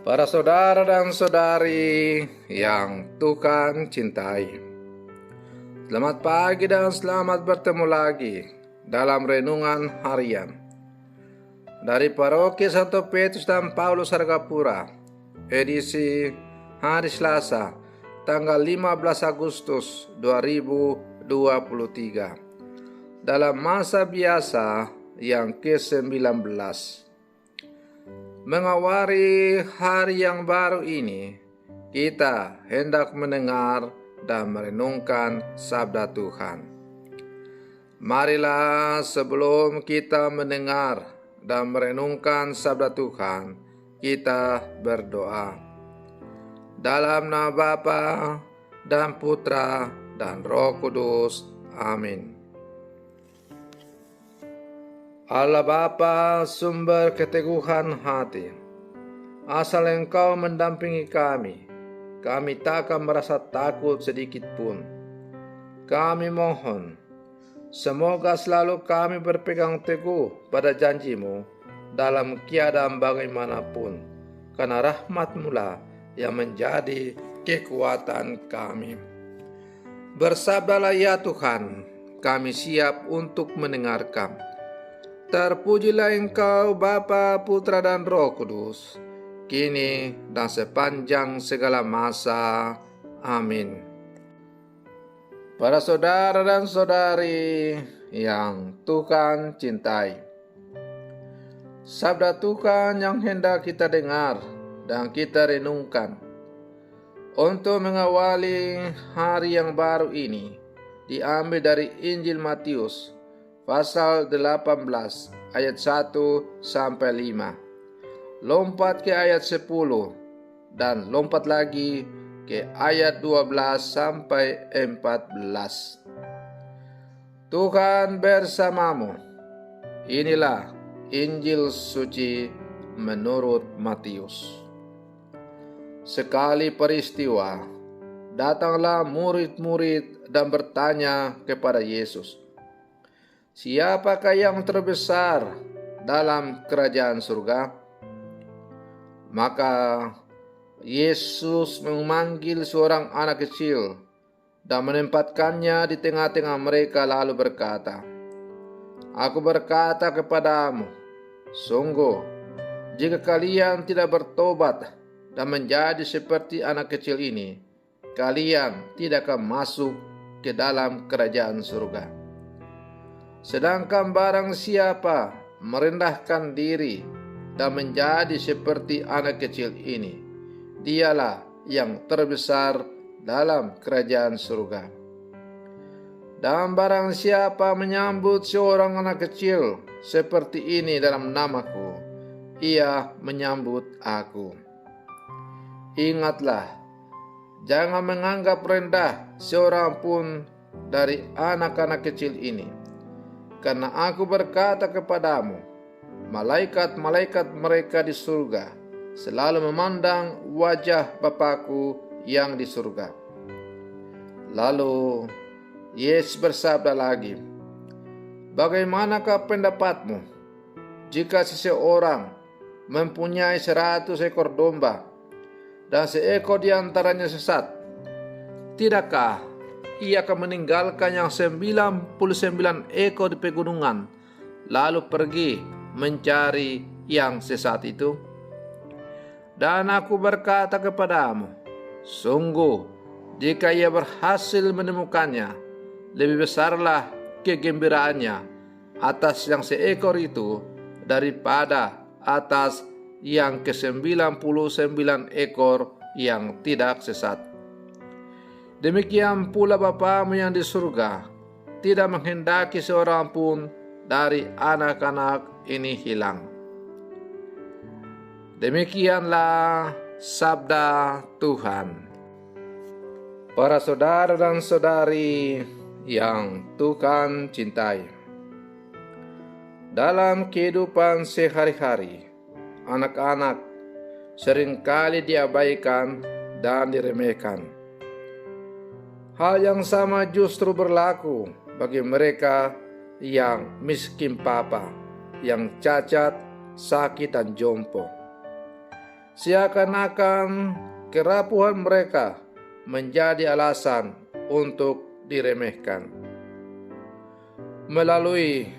Para saudara dan saudari yang Tuhan cintai, selamat pagi dan selamat bertemu lagi dalam renungan harian dari Paroki Santo Petrus dan Paulus Hargapura, edisi hari Selasa, tanggal 15 Agustus 2023, dalam masa biasa yang ke-19. Mengawali hari yang baru ini, kita hendak mendengar dan merenungkan sabda Tuhan. Marilah sebelum kita mendengar dan merenungkan sabda Tuhan, kita berdoa. Dalam nama Bapa dan Putra dan Roh Kudus. Amin. Allah Bapa, sumber keteguhan hati, asal Engkau mendampingi kami takkan merasa takut sedikit pun. Kami mohon, semoga selalu kami berpegang teguh pada janji-Mu dalam keadaan bagaimanapun, karena rahmat-Mu lah yang menjadi kekuatan kami. Bersabdalah ya Tuhan, kami siap untuk mendengarkan. Terpujilah Engkau Bapa, Putra dan Roh Kudus, kini dan sepanjang segala masa. Amin. Para saudara dan saudari yang Tuhan cintai, sabda Tuhan yang hendak kita dengar dan kita renungkan untuk mengawali hari yang baru ini diambil dari Injil Matius pasal 18 ayat 1 sampai 5. Lompat ke ayat 10 dan lompat lagi ke ayat 12 sampai 14. Tuhan bersamamu. Inilah Injil suci menurut Matius. Sekali peristiwa, datanglah murid-murid dan bertanya kepada Yesus, "Siapakah yang terbesar dalam kerajaan surga?" Maka Yesus memanggil seorang anak kecil dan menempatkannya di tengah-tengah mereka lalu berkata, "Aku berkata kepadamu, sungguh, jika kalian tidak bertobat dan menjadi seperti anak kecil ini, kalian tidak akan masuk ke dalam kerajaan surga. Sedangkan barang siapa merendahkan diri dan menjadi seperti anak kecil ini, dialah yang terbesar dalam kerajaan surga. Dan barang siapa menyambut seorang anak kecil seperti ini dalam namaku, ia menyambut aku. Ingatlah, jangan menganggap rendah seorang pun dari anak-anak kecil ini. Karena aku berkata kepadamu, malaikat-malaikat mereka di surga selalu memandang wajah Bapakku yang di surga." Lalu Yesus bersabda lagi, "Bagaimanakah pendapatmu jika seseorang mempunyai 100 ekor domba dan seekor di antaranya sesat? Tidakkah ia akan meninggalkan yang 99 ekor di pegunungan, lalu pergi mencari yang sesat itu? Dan aku berkata kepadamu, sungguh, jika ia berhasil menemukannya, lebih besarlah kegembiraannya atas yang seekor itu daripada atas yang ke-99 ekor yang tidak sesat. Demikian pula Bapamu yang di surga tidak menghendaki seorang pun dari anak-anak ini hilang." Demikianlah sabda Tuhan. Para saudara dan saudari yang Tuhan cintai, dalam kehidupan sehari-hari, anak-anak seringkali diabaikan dan diremehkan. Hal yang sama justru berlaku bagi mereka yang miskin papa, yang cacat, sakit, dan jompo. seakan-akan kerapuhan mereka menjadi alasan untuk diremehkan. Melalui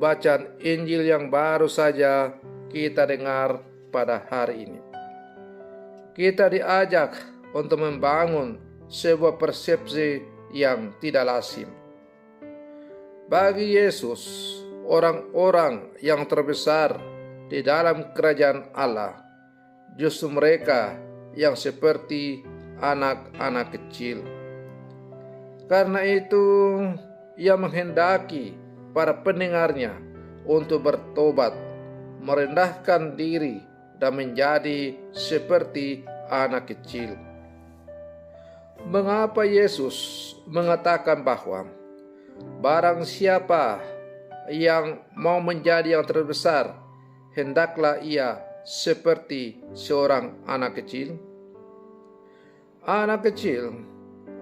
bacaan Injil yang baru saja kita dengar pada hari ini, kita diajak untuk membangun sebuah persepsi yang tidak lazim. Bagi Yesus, orang-orang yang terbesar di dalam kerajaan Allah justru mereka yang seperti anak-anak kecil. Karena itu, Ia menghendaki para pendengarnya untuk bertobat, merendahkan diri, dan menjadi seperti anak kecil. Mengapa Yesus mengatakan bahwa barang siapa yang mau menjadi yang terbesar, hendaklah ia seperti seorang anak kecil? Anak kecil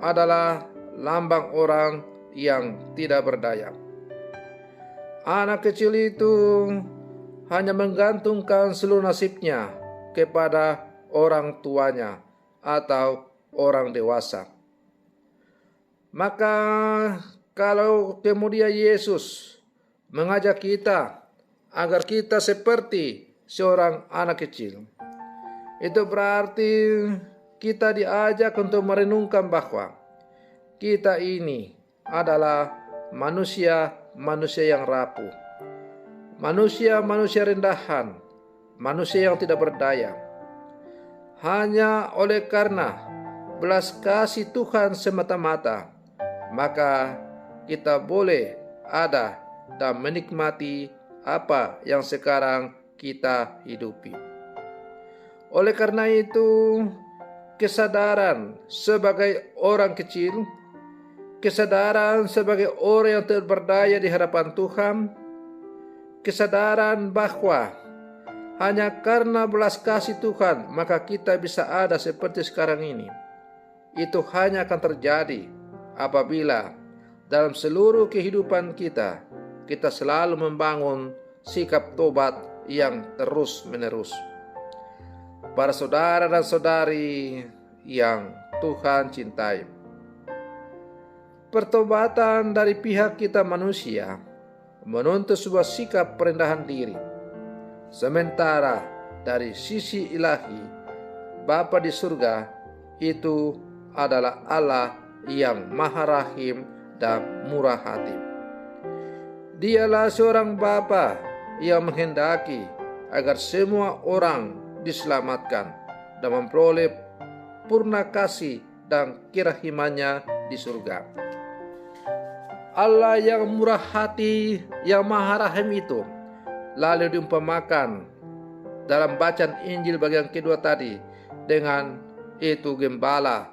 adalah lambang orang yang tidak berdaya. Anak kecil itu hanya menggantungkan seluruh nasibnya kepada orang tuanya atau orang dewasa. Maka kalau kemudian Yesus mengajak kita agar kita seperti seorang anak kecil, itu berarti kita diajak untuk merenungkan bahwa kita ini adalah manusia-manusia yang rapuh, manusia-manusia rendahan, manusia yang tidak berdaya. Hanya oleh karena belas kasih Tuhan semata-mata, maka kita boleh ada dan menikmati apa yang sekarang kita hidupi. Oleh karena itu, kesadaran sebagai orang kecil, kesadaran sebagai orang yang tidak berdaya di hadapan Tuhan, kesadaran bahwa hanya karena belas kasih Tuhan maka kita bisa ada seperti sekarang ini, itu hanya akan terjadi apabila dalam seluruh kehidupan kita selalu membangun sikap tobat yang terus-menerus. Para saudara dan saudari yang Tuhan cintai, pertobatan dari pihak kita manusia menuntut sebuah sikap perendahan diri. Sementara dari sisi ilahi, Bapa di surga itu adalah Allah yang Maha Rahim dan murah hati. Dialah seorang Bapa yang menghendaki agar semua orang diselamatkan dan memperoleh purna kasih dan kerahimannya di surga. Allah yang murah hati, yang Maha Rahim itu lalu diumpamakan dalam bacaan Injil bagian kedua tadi dengan itu gembala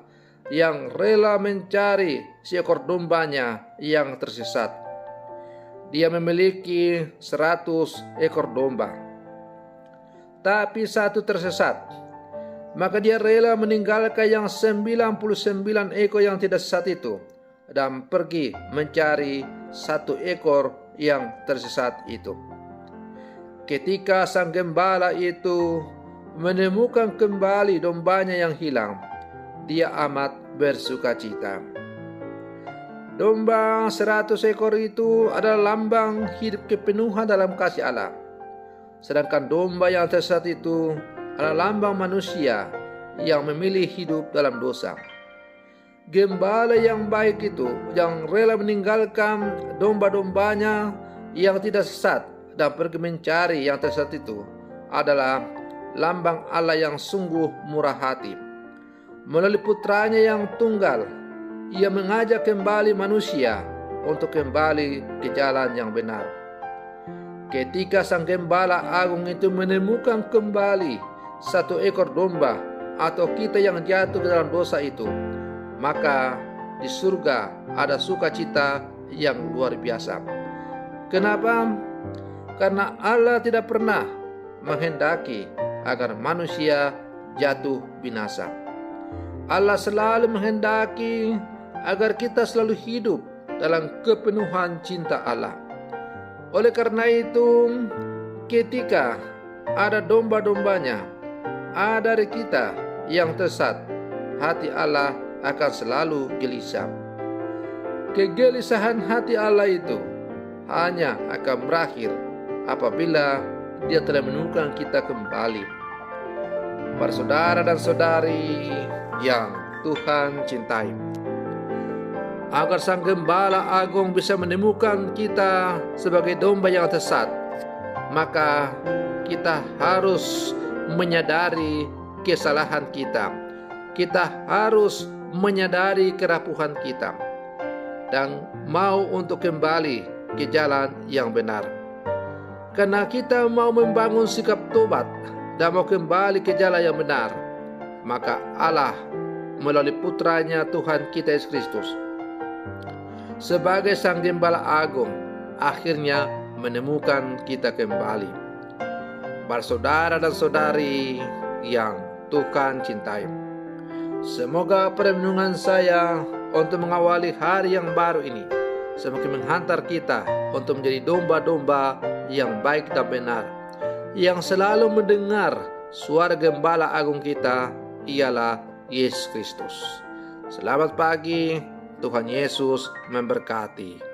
yang rela mencari seekor dombanya yang tersesat. Dia memiliki 100 ekor domba, tapi satu tersesat. Maka dia rela meninggalkan yang 99 ekor yang tidak sesat itu dan pergi mencari satu ekor yang tersesat itu. Ketika sang gembala itu menemukan kembali dombanya yang hilang, dia amat bersukacita. Domba 100 ekor itu adalah lambang hidup kepenuhan dalam kasih Allah. Sedangkan domba yang tersesat itu adalah lambang manusia yang memilih hidup dalam dosa. Gembala yang baik itu yang rela meninggalkan domba-dombanya yang tidak sesat dan pergi mencari yang tersesat itu adalah lambang Allah yang sungguh murah hati. Melalui putranya yang tunggal, ia mengajak kembali manusia untuk kembali ke jalan yang benar. Ketika sang gembala agung itu menemukan kembali satu ekor domba atau kita yang jatuh ke dalam dosa itu, maka di surga ada sukacita yang luar biasa. Kenapa? Karena Allah tidak pernah menghendaki agar manusia jatuh binasa. Allah selalu menghendaki agar kita selalu hidup dalam kepenuhan cinta Allah. Oleh karena itu, ketika ada domba-dombanya, ada dari kita yang tersesat, hati Allah akan selalu gelisah. Kegelisahan hati Allah itu hanya akan berakhir apabila Dia telah menemukan kita kembali. Para saudara dan saudari yang Tuhan cintai, agar Sang Gembala Agung bisa menemukan kita sebagai domba yang tersesat, maka kita harus menyadari kesalahan kita. Kita harus menyadari kerapuhan kita dan mau untuk kembali ke jalan yang benar. Karena kita mau membangun sikap tobat dan mau kembali ke jalan yang benar, maka Allah melalui putranya Tuhan kita Yesus Kristus sebagai Sang Gembala Agung akhirnya menemukan kita kembali. Para saudara dan saudari yang Tuhan cintai, semoga perenungan saya untuk mengawali hari yang baru ini semakin menghantar kita untuk menjadi domba-domba yang baik dan benar, yang selalu mendengar suara Gembala Agung kita, ialah Yesus Kristus. Selamat pagi, Tuhan Yesus memberkati.